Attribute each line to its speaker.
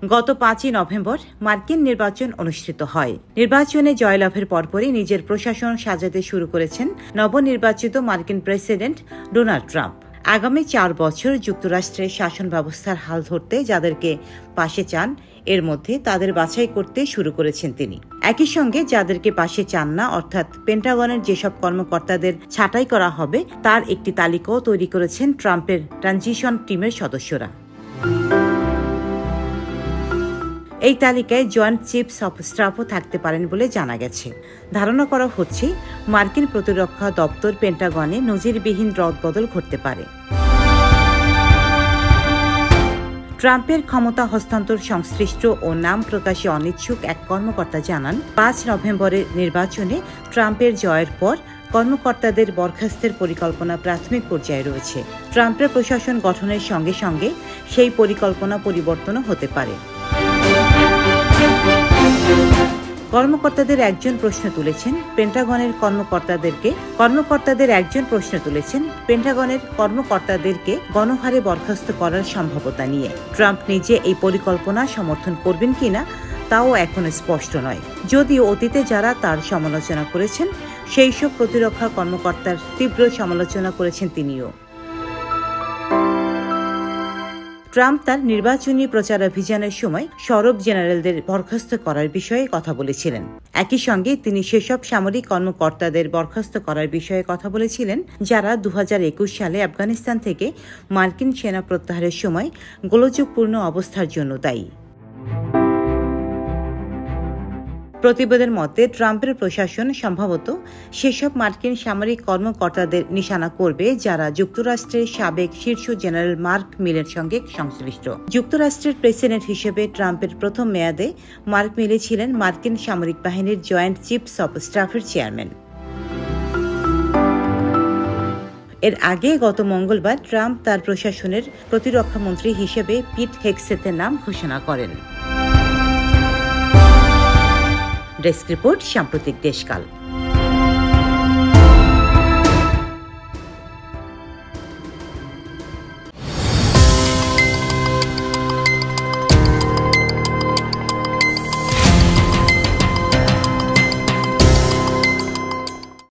Speaker 1: গত 5ই নভেম্বর মার্কিন নির্বাচন অনুষ্ঠিত হয়। নির্বাচনে জয়লাভের পরপরই নিজের প্রশাসন সাজাতে শুরু করেছেন নবনির্বাচিত মার্কিন প্রেসিডেন্ট ডোনাল্ড ট্রাম্প। আগামী 4 বছর যুক্তরাষ্ট্রের শাসন ব্যবস্থার হাল ধরতে যাদেরকে পাশে চান, এর মধ্যে তাদের বাছাই করতে শুরু করেছেন তিনি। একই সঙ্গে যাদেরকে পাশে চান না, অর্থাৎ পেন্টাগনের যেসব কর্মকর্তাদের ছাঁটাই করা হবে তার একটি তালিকাও তৈরি করেছেন ট্রাম্পের ট্রানজিশন টিমের সদস্যরা। এই তালিকায় জয়েন্ট চিফস অব স্টাফও থাকতে পারেন বলে জানা গেছে। ধারণা করা হচ্ছে মার্কিন প্রতিরক্ষা দপ্তর পেন্টাগনে নজিরবিহীন রদবদল ঘটতে পারে। ট্রাম্পের ক্ষমতা হস্তান্তর সংশ্লিষ্ট ও নাম প্রকাশে অনিচ্ছুক এক কর্মকর্তা জানান, 5 নভেম্বরের নির্বাচনে ট্রাম্পের জয়ের পর কর্মকর্তাদের বরখাস্তের পরিকল্পনা প্রাথমিক পর্যায়ে রয়েছে। ট্রাম্পের প্রশাসন গঠনের সঙ্গে সঙ্গে সেই পরিকল্পনা পরিবর্তনও হতে পারে। কর্মকর্তাদের একজন প্রশ্ন তুলেছেন পেন্টাগনের কর্মকর্তাদেরকে গণহারে বরখাস্ত করার সম্ভাবনা নিয়ে। ট্রাম্প নিজে এই পরিকল্পনা সমর্থন করবেন কিনা তাও এখনো স্পষ্ট নয়। যদিও অতীতে যারা তার সমালোচনা করেছেন সেই সব প্রতিরক্ষা কর্মকর্তার তীব্র সমালোচনা করেছেন তিনিও। ট্রাম্প তার নির্বাচনী প্রচারাভিযানের সময় সরব জেনারেলদের বরখাস্ত করার বিষয়ে কথা বলেছিলেন। একই সঙ্গে তিনি সেসব সামরিক কর্মকর্তাদের বরখাস্ত করার বিষয়ে কথা বলেছিলেন যারা 2021 সালে আফগানিস্তান থেকে মার্কিন সেনা প্রত্যাহারের সময় গোলযোগপূর্ণ অবস্থার জন্য দায়ী। প্রতিবেদনের মতে ট্রাম্পের প্রশাসন সম্ভবত সেসব মার্কিন সামরিক কর্মকর্তাদের নিশানা করবে যারা যুক্তরাষ্ট্রের সাবেক শীর্ষ জেনারেল মার্ক মিলের সঙ্গে সংশ্লিষ্ট। যুক্তরাষ্ট্রের প্রেসিডেন্ট হিসেবে ট্রাম্পের প্রথম মেয়াদে মার্ক মিলে ছিলেন মার্কিন সামরিক বাহিনীর জয়েন্ট চিফস অব স্টাফের চেয়ারম্যান। এর আগে গত মঙ্গলবার ট্রাম্প তার প্রশাসনের প্রতিরক্ষা মন্ত্রী হিসেবে পিট হেগসেথের নাম ঘোষণা করেন। ডেস্ক রিপোর্ট, সাম্প্রতিক দেশকাল।